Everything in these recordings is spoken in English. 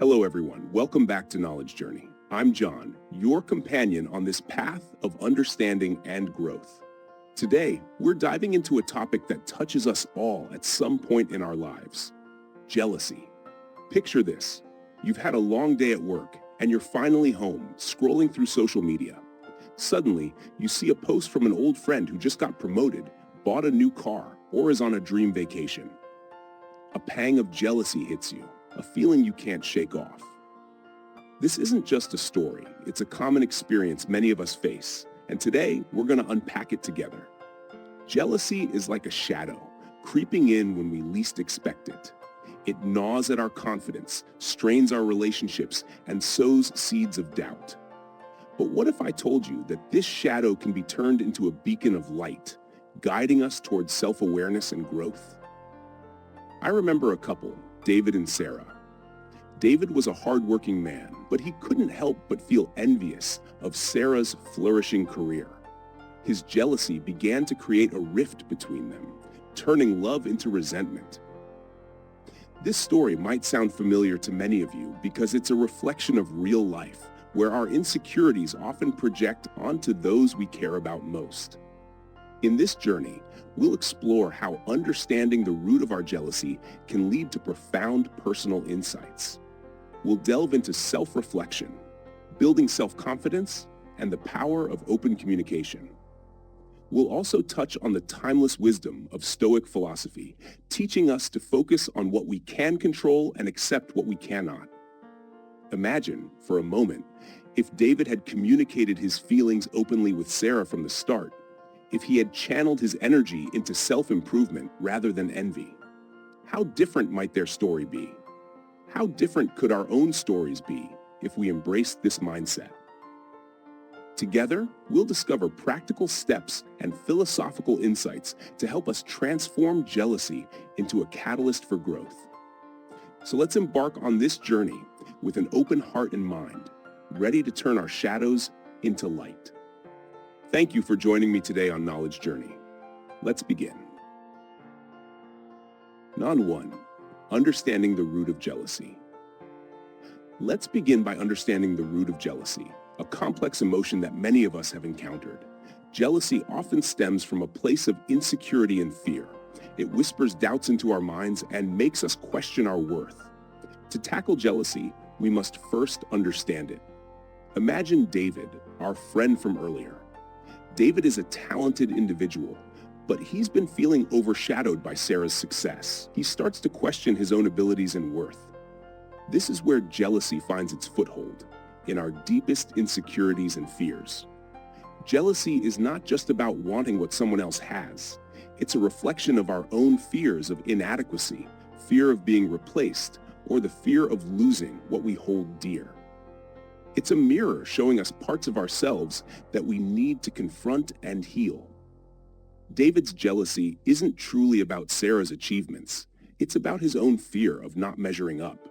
Hello everyone, welcome back to Knowledge Journey. I'm John, your companion on this path of understanding and growth. Today, we're diving into a topic that touches us all at some point in our lives: jealousy. Picture this: you've had a long day at work and you're finally home, scrolling through social media. Suddenly, you see a post from an old friend who just got promoted, bought a new car, or is on a dream vacation. A pang of jealousy hits you, a feeling you can't shake off. This isn't just a story, it's a common experience many of us face, and today we're going to unpack it together. Jealousy is like a shadow, creeping in when we least expect it. It gnaws at our confidence, strains our relationships, and sows seeds of doubt. But what if I told you that this shadow can be turned into a beacon of light, guiding us towards self-awareness and growth? I remember a couple, David and Sarah. David was a hardworking man, but he couldn't help but feel envious of Sarah's flourishing career. His jealousy began to create a rift between them, turning love into resentment. This story might sound familiar to many of you because it's a reflection of real life, where our insecurities often project onto those we care about most. In this journey, we'll explore how understanding the root of our jealousy can lead to profound personal insights. We'll delve into self-reflection, building self-confidence, and the power of open communication. We'll also touch on the timeless wisdom of Stoic philosophy, teaching us to focus on what we can control and accept what we cannot. Imagine, for a moment, if David had communicated his feelings openly with Sarah from the start, if he had channeled his energy into self-improvement rather than envy. How different might their story be? How different could our own stories be if we embraced this mindset? Together, we'll discover practical steps and philosophical insights to help us transform jealousy into a catalyst for growth. So let's embark on this journey with an open heart and mind, ready to turn our shadows into light. Thank you for joining me today on Knowledge Journey. Let's begin.Non 1. Understanding the root of jealousy. Let's begin by understanding the root of jealousy, a complex emotion that many of us have encountered. Jealousy often stems from a place of insecurity and fear. It whispers doubts into our minds and makes us question our worth. To tackle jealousy, we must first understand it. Imagine David, our friend from earlier. David is a talented individual, but he's been feeling overshadowed by Sarah's success. He starts to question his own abilities and worth. This is where jealousy finds its foothold, in our deepest insecurities and fears. Jealousy is not just about wanting what someone else has. It's a reflection of our own fears of inadequacy, fear of being replaced, or the fear of losing what we hold dear. It's a mirror showing us parts of ourselves that we need to confront and heal. David's jealousy isn't truly about Sarah's achievements. It's about his own fear of not measuring up.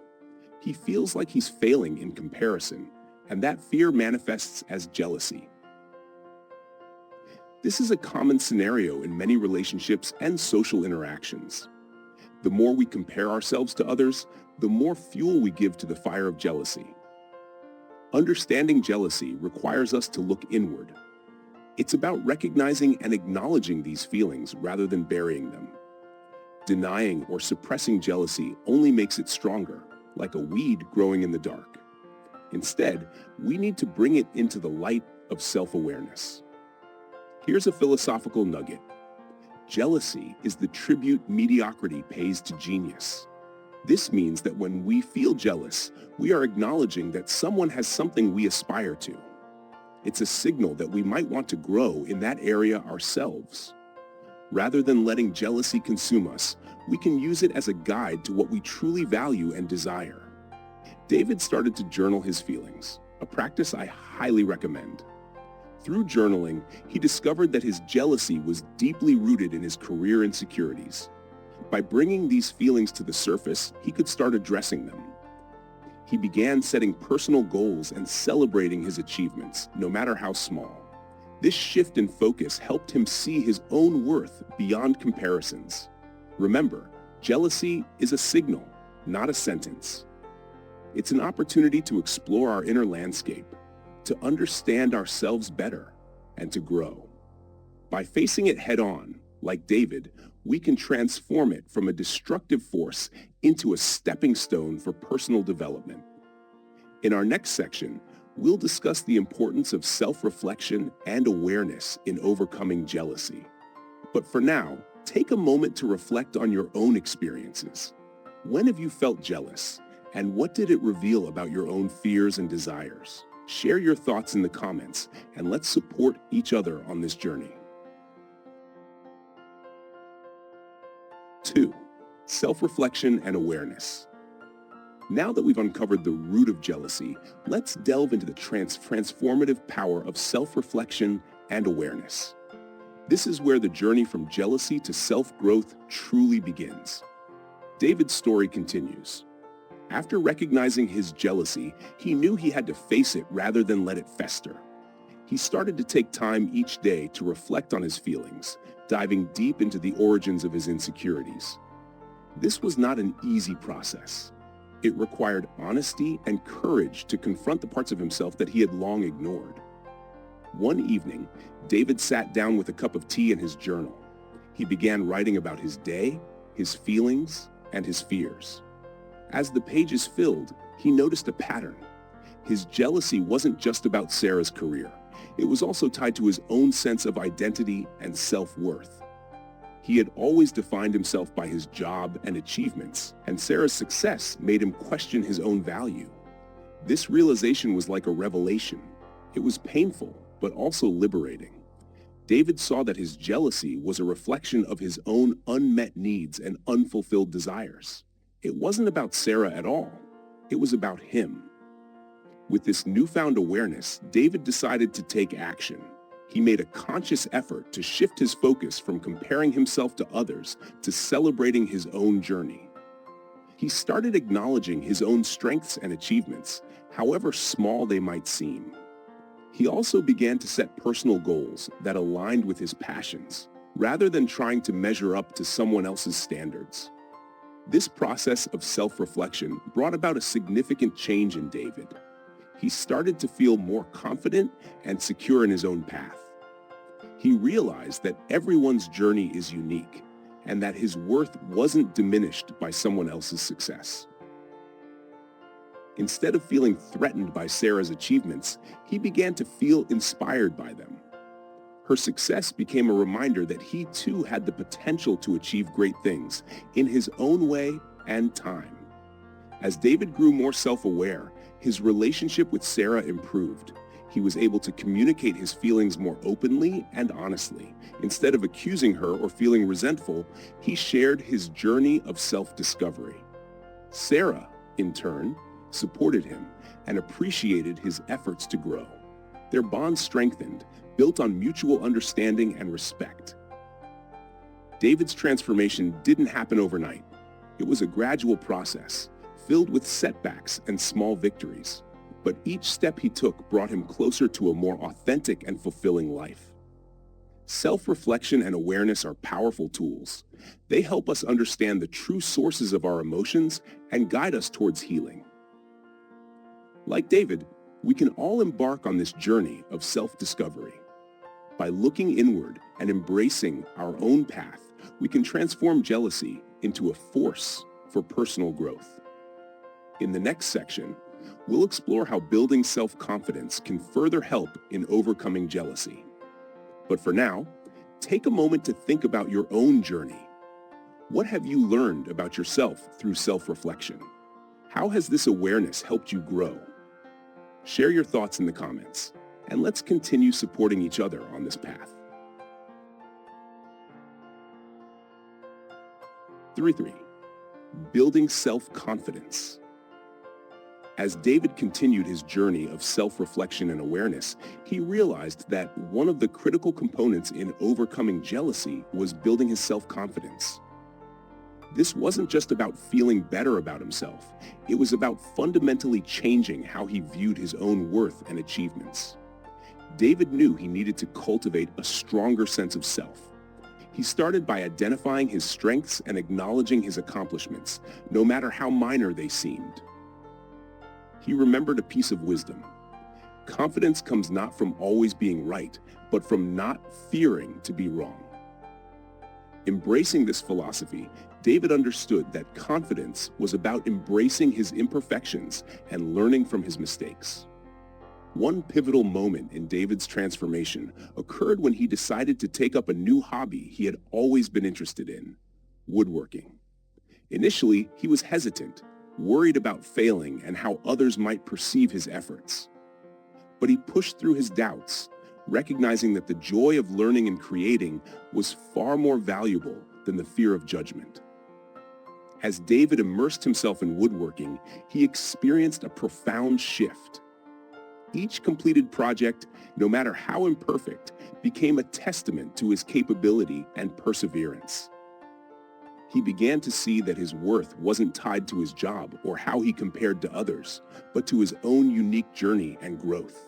He feels like he's failing in comparison, and that fear manifests as jealousy. This is a common scenario in many relationships and social interactions. The more we compare ourselves to others, the more fuel we give to the fire of jealousy. Understanding jealousy requires us to look inward. It's about recognizing and acknowledging these feelings rather than burying them. Denying or suppressing jealousy only makes it stronger, like a weed growing in the dark. Instead, we need to bring it into the light of self-awareness. Here's a philosophical nugget. Jealousy is the tribute mediocrity pays to genius. This means that when we feel jealous, we are acknowledging that someone has something we aspire to. It's a signal that we might want to grow in that area ourselves. Rather than letting jealousy consume us, we can use it as a guide to what we truly value and desire. David started to journal his feelings, a practice I highly recommend. Through journaling, he discovered that his jealousy was deeply rooted in his career insecurities. By bringing these feelings to the surface, he could start addressing them. He began setting personal goals and celebrating his achievements, no matter how small. This shift in focus helped him see his own worth beyond comparisons. Remember, jealousy is a signal, not a sentence. It's an opportunity to explore our inner landscape, to understand ourselves better, and to grow. By facing it head-on, like David, we can transform it from a destructive force into a stepping stone for personal development. In our next section, we'll discuss the importance of self-reflection and awareness in overcoming jealousy. But for now, take a moment to reflect on your own experiences. When have you felt jealous, and what did it reveal about your own fears and desires? Share your thoughts in the comments, and let's support each other on this journey. 2. Self-reflection and awareness. Now that we've uncovered the root of jealousy, let's delve into the transformative power of self-reflection and awareness. This is where the journey from jealousy to self-growth truly begins. David's story continues. After recognizing his jealousy, he knew he had to face it rather than let it fester. He started to take time each day to reflect on his feelings, diving deep into the origins of his insecurities. This was not an easy process. It required honesty and courage to confront the parts of himself that he had long ignored. One evening, David sat down with a cup of tea in his journal. He began writing about his day, his feelings, and his fears. As the pages filled, he noticed a pattern. His jealousy wasn't just about Sarah's career. It was also tied to his own sense of identity and self-worth. He had always defined himself by his job and achievements, and Sarah's success made him question his own value. This realization was like a revelation. It was painful, but also liberating. David saw that his jealousy was a reflection of his own unmet needs and unfulfilled desires. It wasn't about Sarah at all. It was about him. With this newfound awareness, David decided to take action. He made a conscious effort to shift his focus from comparing himself to others to celebrating his own journey. He started acknowledging his own strengths and achievements, however small they might seem. He also began to set personal goals that aligned with his passions, rather than trying to measure up to someone else's standards. This process of self-reflection brought about a significant change in David. He started to feel more confident and secure in his own path. He realized that everyone's journey is unique and that his worth wasn't diminished by someone else's success. Instead of feeling threatened by Sarah's achievements, he began to feel inspired by them. Her success became a reminder that he too had the potential to achieve great things in his own way and time. As David grew more self-aware, his relationship with Sarah improved. He was able to communicate his feelings more openly and honestly. Instead of accusing her or feeling resentful, he shared his journey of self-discovery. Sarah, in turn, supported him and appreciated his efforts to grow. Their bond strengthened, built on mutual understanding and respect. David's transformation didn't happen overnight. It was a gradual process, filled with setbacks and small victories. But each step he took brought him closer to a more authentic and fulfilling life. Self-reflection and awareness are powerful tools. They help us understand the true sources of our emotions and guide us towards healing. Like David, we can all embark on this journey of self-discovery. By looking inward and embracing our own path, we can transform jealousy into a force for personal growth. In the next section, we'll explore how building self-confidence can further help in overcoming jealousy. But for now, take a moment to think about your own journey. What have you learned about yourself through self-reflection? How has this awareness helped you grow? Share your thoughts in the comments, and let's continue supporting each other on this path. 3. Building self-confidence. As David continued his journey of self-reflection and awareness, he realized that one of the critical components in overcoming jealousy was building his self-confidence. This wasn't just about feeling better about himself. It was about fundamentally changing how he viewed his own worth and achievements. David knew he needed to cultivate a stronger sense of self. He started by identifying his strengths and acknowledging his accomplishments, no matter how minor they seemed. he remembered a piece of wisdom. Confidence comes not from always being right, but from not fearing to be wrong. Embracing this philosophy, David understood that confidence was about embracing his imperfections and learning from his mistakes. One pivotal moment in David's transformation occurred when he decided to take up a new hobby he had always been interested in: woodworking. Initially, he was hesitant, worried about failing and how others might perceive his efforts. But he pushed through his doubts, recognizing that the joy of learning and creating was far more valuable than the fear of judgment. As David immersed himself in woodworking, he experienced a profound shift. Each completed project, no matter how imperfect, became a testament to his capability and perseverance. He began to see that his worth wasn't tied to his job or how he compared to others, but to his own unique journey and growth.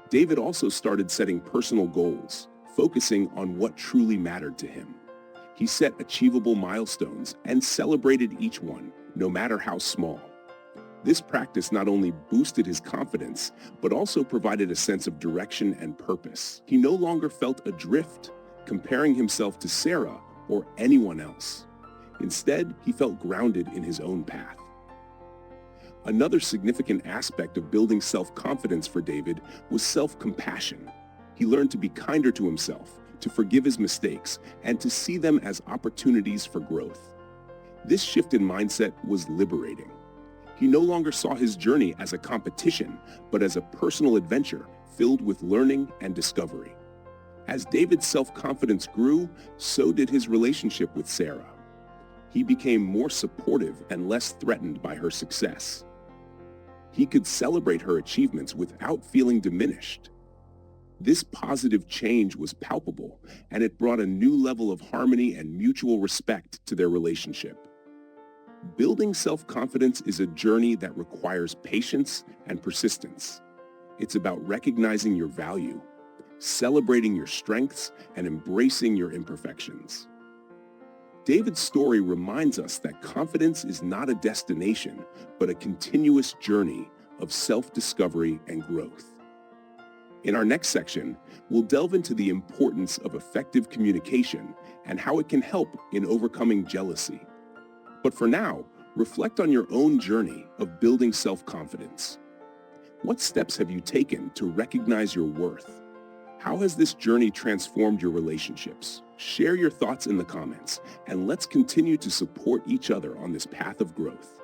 David also started setting personal goals, focusing on what truly mattered to him. He set achievable milestones and celebrated each one, no matter how small. This practice not only boosted his confidence, but also provided a sense of direction and purpose. He no longer felt adrift, comparing himself to Sarah or anyone else. Instead, he felt grounded in his own path. Another significant aspect of building self-confidence for David was self-compassion. He learned to be kinder to himself, to forgive his mistakes, and to see them as opportunities for growth. This shift in mindset was liberating. He no longer saw his journey as a competition, but as a personal adventure filled with learning and discovery. As David's self-confidence grew, so did his relationship with Sarah. He became more supportive and less threatened by her success. He could celebrate her achievements without feeling diminished. This positive change was palpable, and it brought a new level of harmony and mutual respect to their relationship. Building self-confidence is a journey that requires patience and persistence. It's about recognizing your value, celebrating your strengths, and embracing your imperfections. David's story reminds us that confidence is not a destination, but a continuous journey of self-discovery and growth. In our next section, we'll delve into the importance of effective communication and how it can help in overcoming jealousy. But for now, reflect on your own journey of building self-confidence. What steps have you taken to recognize your worth? How has this journey transformed your relationships? Share your thoughts in the comments, and let's continue to support each other on this path of growth.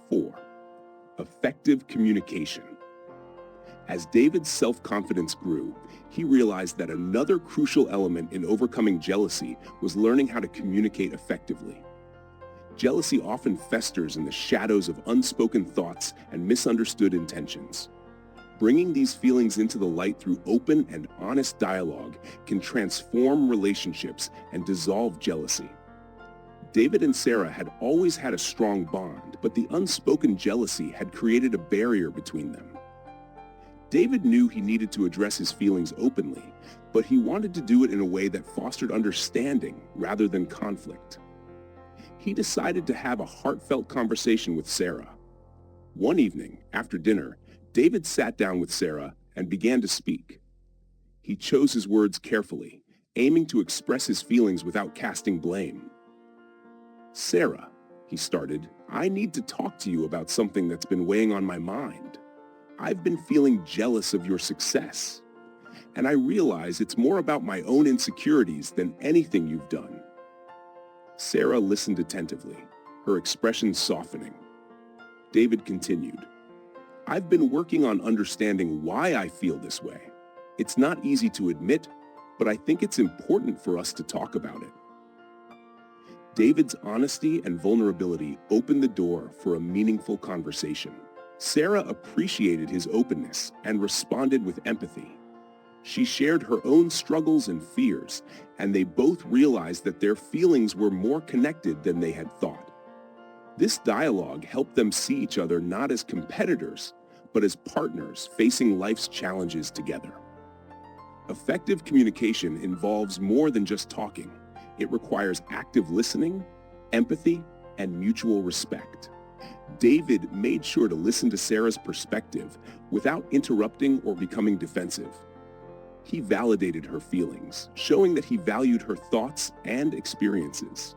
4. Effective communication. As David's self-confidence grew, he realized that another crucial element in overcoming jealousy was learning how to communicate effectively. Jealousy often festers in the shadows of unspoken thoughts and misunderstood intentions. Bringing these feelings into the light through open and honest dialogue can transform relationships and dissolve jealousy. David and Sarah had always had a strong bond, but the unspoken jealousy had created a barrier between them. David knew he needed to address his feelings openly, but he wanted to do it in a way that fostered understanding rather than conflict. He decided to have a heartfelt conversation with Sarah. One evening, after dinner, David sat down with Sarah and began to speak. He chose his words carefully, aiming to express his feelings without casting blame. "Sarah," he started, "I need to talk to you about something that's been weighing on my mind. I've been feeling jealous of your success, and I realize it's more about my own insecurities than anything you've done." Sarah listened attentively, her expression softening. David continued, "I've been working on understanding why I feel this way. It's not easy to admit, but I think it's important for us to talk about it." David's honesty and vulnerability opened the door for a meaningful conversation. Sarah appreciated his openness and responded with empathy. She shared her own struggles and fears, and they both realized that their feelings were more connected than they had thought. This dialogue helped them see each other not as competitors, but as partners facing life's challenges together. Effective communication involves more than just talking. It requires active listening, empathy, and mutual respect. David made sure to listen to Sarah's perspective without interrupting or becoming defensive. He validated her feelings, showing that he valued her thoughts and experiences.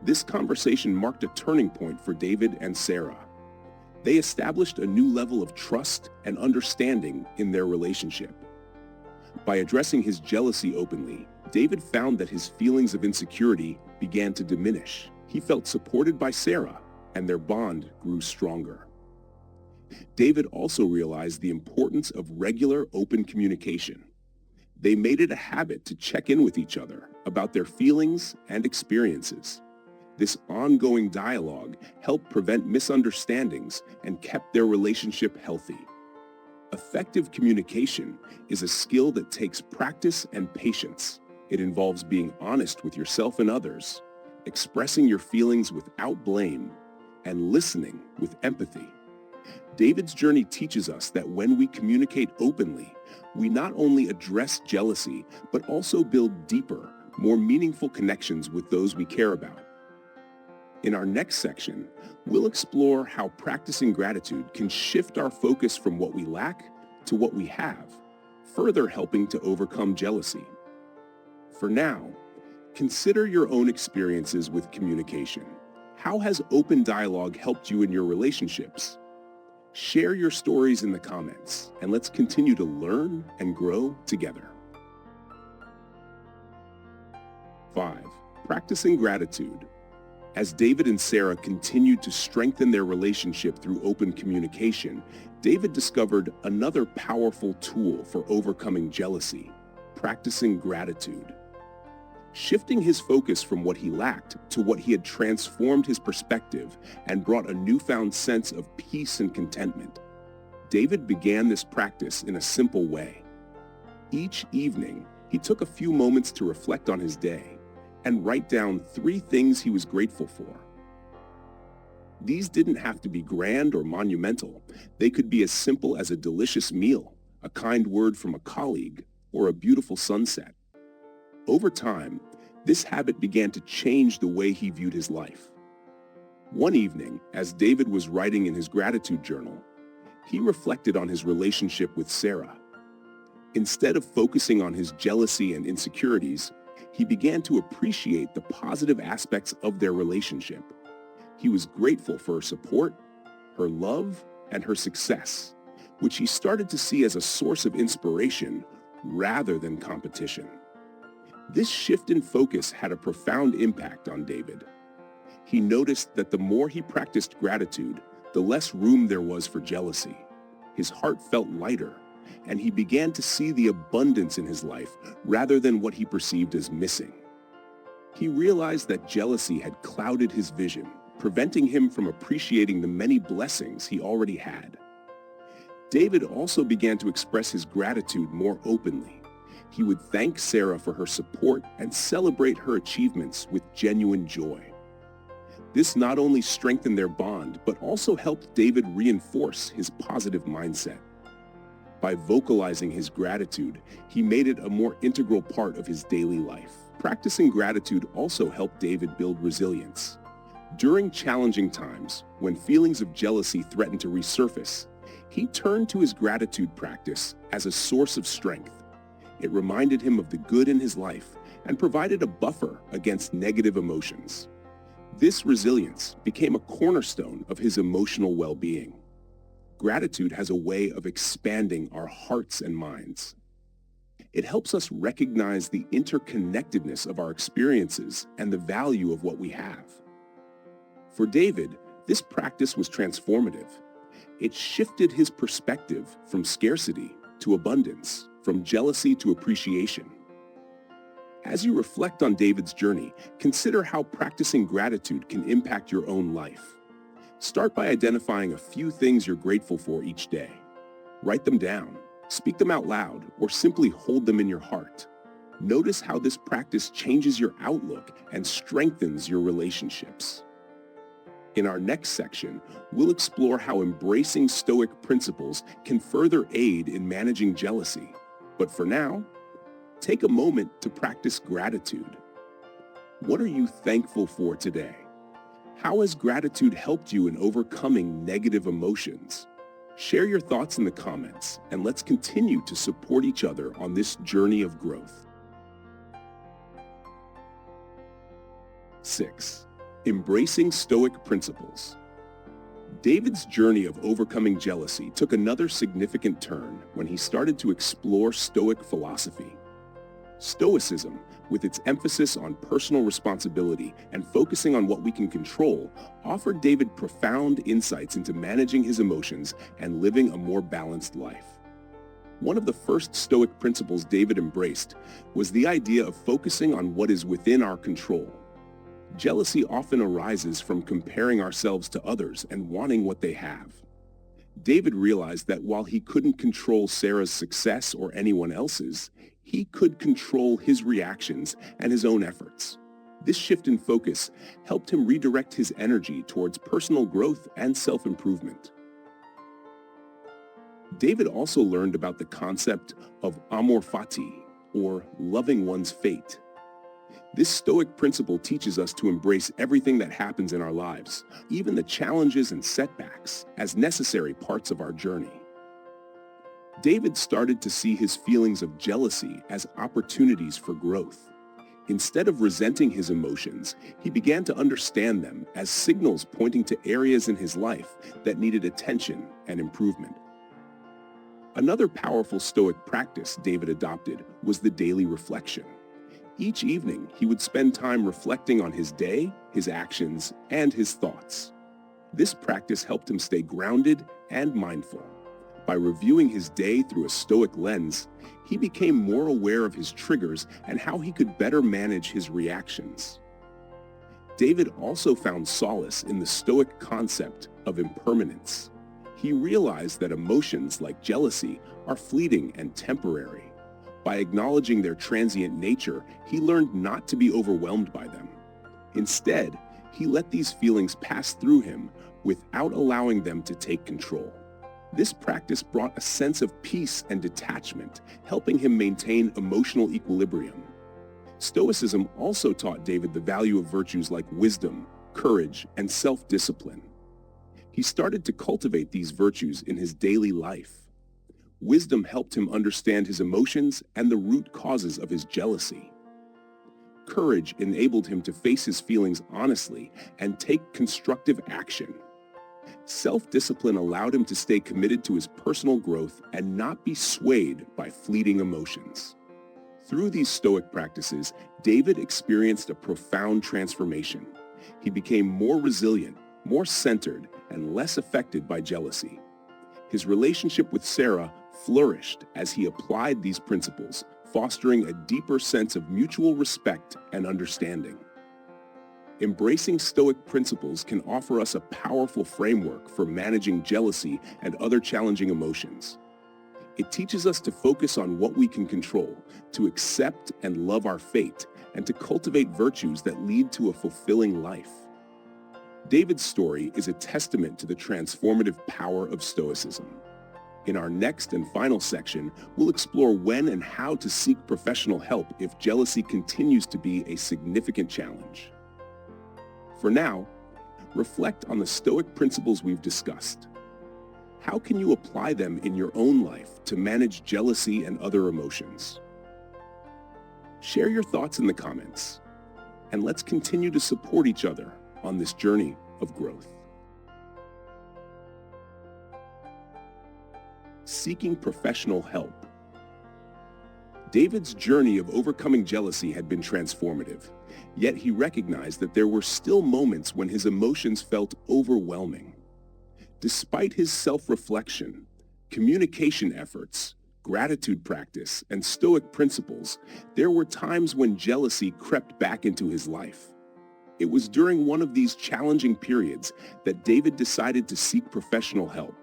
This conversation marked a turning point for David and Sarah. They established a new level of trust and understanding in their relationship. By addressing his jealousy openly, David found that his feelings of insecurity began to diminish. He felt supported by Sarah, and their bond grew stronger. David also realized the importance of regular, open communication. They made it a habit to check in with each other about their feelings and experiences. This ongoing dialogue helped prevent misunderstandings and kept their relationship healthy. Effective communication is a skill that takes practice and patience. It involves being honest with yourself and others, expressing your feelings without blame, and listening with empathy. David's journey teaches us that when we communicate openly, we not only address jealousy, but also build deeper, more meaningful connections with those we care about. In our next section, we'll explore how practicing gratitude can shift our focus from what we lack to what we have, further helping to overcome jealousy. For now, consider your own experiences with communication. How has open dialogue helped you in your relationships? Share your stories in the comments, and let's continue to learn and grow together. 5. Practicing gratitude. As David and Sarah continued to strengthen their relationship through open communication, David discovered another powerful tool for overcoming jealousy: practicing gratitude. Shifting his focus from what he lacked to what he had transformed his perspective and brought a newfound sense of peace and contentment. David began this practice in a simple way. Each evening, he took a few moments to reflect on his day and write down 3 things he was grateful for. These didn't have to be grand or monumental. They could be as simple as a delicious meal, a kind word from a colleague, or a beautiful sunset. Over time, this habit began to change the way he viewed his life. One evening, as David was writing in his gratitude journal, he reflected on his relationship with Sarah. Instead of focusing on his jealousy and insecurities, he began to appreciate the positive aspects of their relationship. He was grateful for her support, her love, and her success, which he started to see as a source of inspiration rather than competition. This shift in focus had a profound impact on David. He noticed that the more he practiced gratitude, the less room there was for jealousy. His heart felt lighter, and he began to see the abundance in his life rather than what he perceived as missing. He realized that jealousy had clouded his vision, preventing him from appreciating the many blessings he already had. David also began to express his gratitude more openly. He would thank Sarah for her support and celebrate her achievements with genuine joy. This not only strengthened their bond, but also helped David reinforce his positive mindset. By vocalizing his gratitude, he made it a more integral part of his daily life. Practicing gratitude also helped David build resilience. During challenging times, when feelings of jealousy threatened to resurface, he turned to his gratitude practice as a source of strength. It reminded him of the good in his life and provided a buffer against negative emotions. This resilience became a cornerstone of his emotional well-being. Gratitude has a way of expanding our hearts and minds. It helps us recognize the interconnectedness of our experiences and the value of what we have. For David, this practice was transformative. It shifted his perspective from scarcity to abundance, from jealousy to appreciation. As you reflect on David's journey, consider how practicing gratitude can impact your own life. Start by identifying a few things you're grateful for each day. Write them down, speak them out loud, or simply hold them in your heart. Notice how this practice changes your outlook and strengthens your relationships. In our next section, we'll explore how embracing Stoic principles can further aid in managing jealousy. But for now, take a moment to practice gratitude. What are you thankful for today? How has gratitude helped you in overcoming negative emotions? Share your thoughts in the comments, and let's continue to support each other on this journey of growth. 6. Embracing Stoic principles. David's journey of overcoming jealousy took another significant turn when he started to explore Stoic philosophy. Stoicism, with its emphasis on personal responsibility and focusing on what we can control, offered David profound insights into managing his emotions and living a more balanced life. One of the first Stoic principles David embraced was the idea of focusing on what is within our control. Jealousy often arises from comparing ourselves to others and wanting what they have. David realized that while he couldn't control Sarah's success or anyone else's, he could control his reactions and his own efforts. This shift in focus helped him redirect his energy towards personal growth and self-improvement. David also learned about the concept of amor fati, or loving one's fate. This Stoic principle teaches us to embrace everything that happens in our lives, even the challenges and setbacks, as necessary parts of our journey. David started to see his feelings of jealousy as opportunities for growth. Instead of resenting his emotions, he began to understand them as signals pointing to areas in his life that needed attention and improvement. Another powerful Stoic practice David adopted was the daily reflection. Each evening, he would spend time reflecting on his day, his actions, and his thoughts. This practice helped him stay grounded and mindful. By reviewing his day through a Stoic lens, he became more aware of his triggers and how he could better manage his reactions. David also found solace in the Stoic concept of impermanence. He realized that emotions like jealousy are fleeting and temporary. By acknowledging their transient nature, he learned not to be overwhelmed by them. Instead, he let these feelings pass through him without allowing them to take control. This practice brought a sense of peace and detachment, helping him maintain emotional equilibrium. Stoicism also taught David the value of virtues like wisdom, courage, and self-discipline. He started to cultivate these virtues in his daily life. Wisdom helped him understand his emotions and the root causes of his jealousy. Courage enabled him to face his feelings honestly and take constructive action. Self-discipline allowed him to stay committed to his personal growth and not be swayed by fleeting emotions. Through these Stoic practices, David experienced a profound transformation. He became more resilient, more centered, and less affected by jealousy. His relationship with Sarah flourished as he applied these principles, fostering a deeper sense of mutual respect and understanding. Embracing Stoic principles can offer us a powerful framework for managing jealousy and other challenging emotions. It teaches us to focus on what we can control, to accept and love our fate, and to cultivate virtues that lead to a fulfilling life. David's story is a testament to the transformative power of Stoicism. In our next and final section, we'll explore when and how to seek professional help if jealousy continues to be a significant challenge. For now, reflect on the Stoic principles we've discussed. How can you apply them in your own life to manage jealousy and other emotions? Share your thoughts in the comments, and let's continue to support each other on this journey of growth. Seeking professional help. David's journey of overcoming jealousy had been transformative, yet he recognized that there were still moments when his emotions felt overwhelming. Despite his self-reflection, communication efforts, gratitude practice, and Stoic principles, there were times when jealousy crept back into his life. It was during one of these challenging periods that David decided to seek professional help.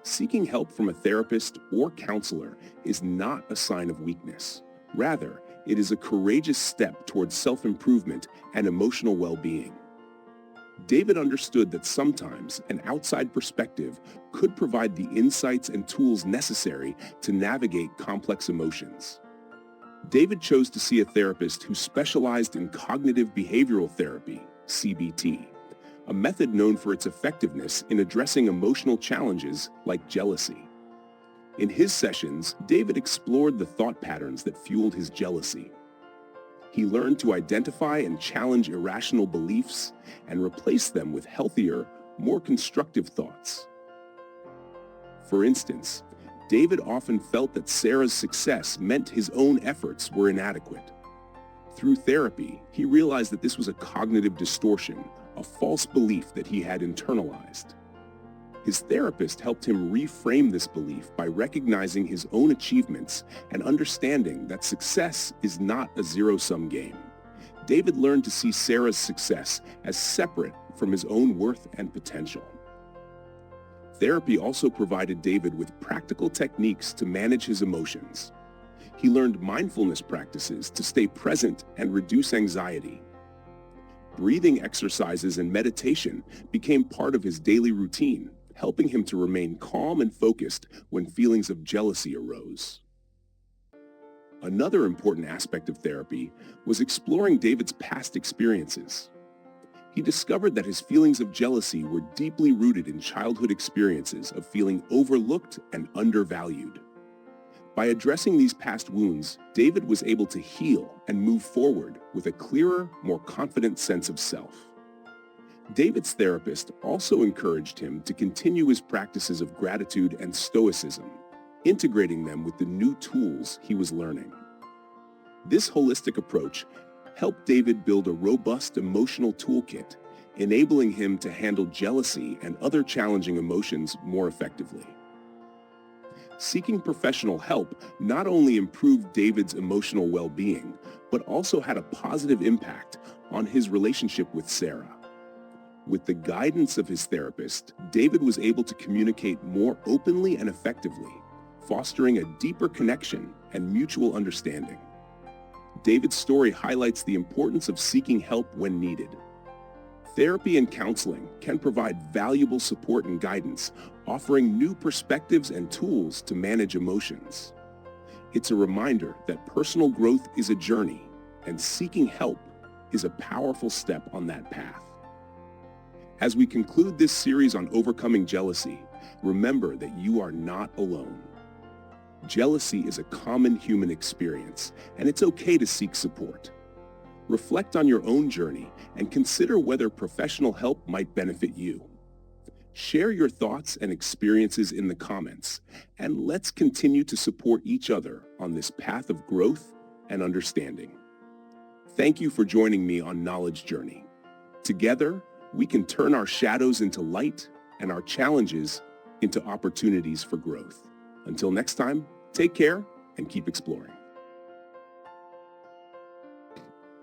Seeking help from a therapist or counselor is not a sign of weakness. Rather, it is a courageous step towards self-improvement and emotional well-being. David understood that sometimes an outside perspective could provide the insights and tools necessary to navigate complex emotions. David chose to see a therapist who specialized in cognitive behavioral therapy, CBT, a method known for its effectiveness in addressing emotional challenges like jealousy. In his sessions, David explored the thought patterns that fueled his jealousy. He learned to identify and challenge irrational beliefs and replace them with healthier, more constructive thoughts. For instance, David often felt that Sarah's success meant his own efforts were inadequate. Through therapy, he realized that this was a cognitive distortion, a false belief that he had internalized. His therapist helped him reframe this belief by recognizing his own achievements and understanding that success is not a zero-sum game. David learned to see Sarah's success as separate from his own worth and potential. Therapy also provided David with practical techniques to manage his emotions. He learned mindfulness practices to stay present and reduce anxiety. Breathing exercises and meditation became part of his daily routine, helping him to remain calm and focused when feelings of jealousy arose. Another important aspect of therapy was exploring David's past experiences. He discovered that his feelings of jealousy were deeply rooted in childhood experiences of feeling overlooked and undervalued. By addressing these past wounds, David was able to heal and move forward with a clearer, more confident sense of self. David's therapist also encouraged him to continue his practices of gratitude and Stoicism, integrating them with the new tools he was learning. This holistic approach helped David build a robust emotional toolkit, enabling him to handle jealousy and other challenging emotions more effectively. Seeking professional help not only improved David's emotional well-being, but also had a positive impact on his relationship with Sarah. With the guidance of his therapist, David was able to communicate more openly and effectively, fostering a deeper connection and mutual understanding. David's story highlights the importance of seeking help when needed. Therapy and counseling can provide valuable support and guidance, offering new perspectives and tools to manage emotions. It's a reminder that personal growth is a journey, and seeking help is a powerful step on that path. As we conclude this series on overcoming jealousy, remember that you are not alone. Jealousy is a common human experience, and it's okay to seek support. Reflect on your own journey and consider whether professional help might benefit you. Share your thoughts and experiences in the comments, and let's continue to support each other on this path of growth and understanding. Thank you for joining me on Knowledge Journey. Together, we can turn our shadows into light and our challenges into opportunities for growth. Until next time, take care and keep exploring.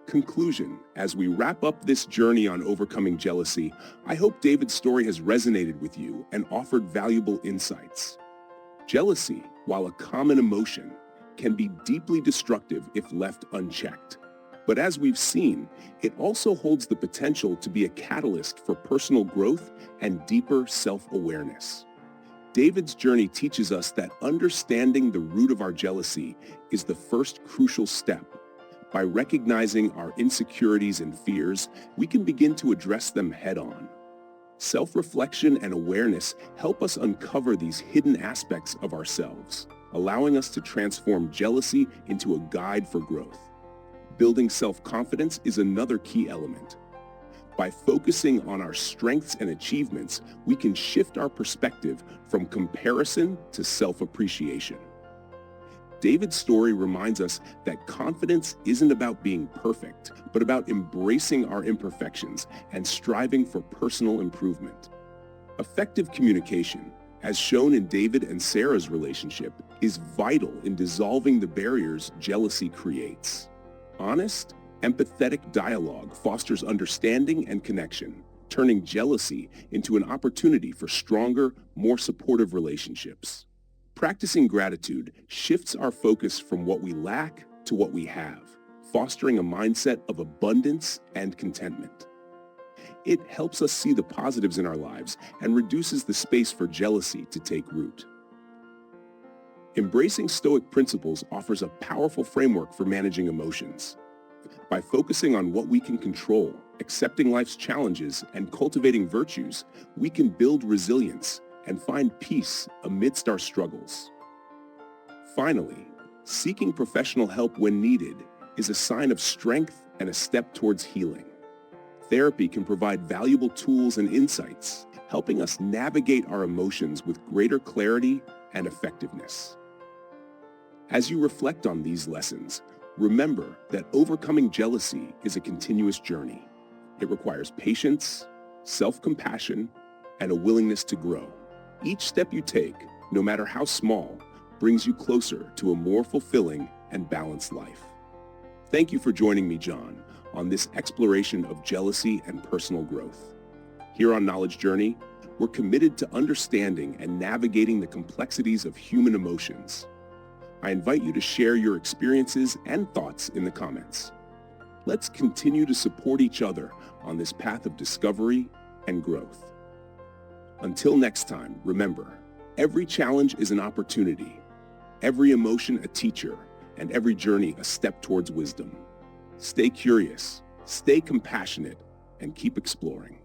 Conclusion. As we wrap up this journey on overcoming jealousy, I hope David's story has resonated with you and offered valuable insights. Jealousy, while a common emotion, can be deeply destructive if left unchecked. But as we've seen, it also holds the potential to be a catalyst for personal growth and deeper self-awareness. David's journey teaches us that understanding the root of our jealousy is the first crucial step. By recognizing our insecurities and fears, we can begin to address them head-on. Self-reflection and awareness help us uncover these hidden aspects of ourselves, allowing us to transform jealousy into a guide for growth. Building self-confidence is another key element. By focusing on our strengths and achievements, we can shift our perspective from comparison to self-appreciation. David's story reminds us that confidence isn't about being perfect, but about embracing our imperfections and striving for personal improvement. Effective communication, as shown in David and Sarah's relationship, is vital in dissolving the barriers jealousy creates. Honest, empathetic dialogue fosters understanding and connection, turning jealousy into an opportunity for stronger, more supportive relationships. Practicing gratitude shifts our focus from what we lack to what we have, fostering a mindset of abundance and contentment. It helps us see the positives in our lives and reduces the space for jealousy to take root. Embracing Stoic principles offers a powerful framework for managing emotions. By focusing on what we can control, accepting life's challenges, and cultivating virtues, we can build resilience and find peace amidst our struggles. Finally, seeking professional help when needed is a sign of strength and a step towards healing. Therapy can provide valuable tools and insights, helping us navigate our emotions with greater clarity and effectiveness. As you reflect on these lessons, remember that overcoming jealousy is a continuous journey. It requires patience, self-compassion, and a willingness to grow. Each step you take, no matter how small, brings you closer to a more fulfilling and balanced life. Thank you for joining me, John, on this exploration of jealousy and personal growth. Here on Knowledge Journey, we're committed to understanding and navigating the complexities of human emotions. I invite you to share your experiences and thoughts in the comments. Let's continue to support each other on this path of discovery and growth. Until next time, remember, every challenge is an opportunity, every emotion a teacher, and every journey a step towards wisdom. Stay curious, stay compassionate, and keep exploring.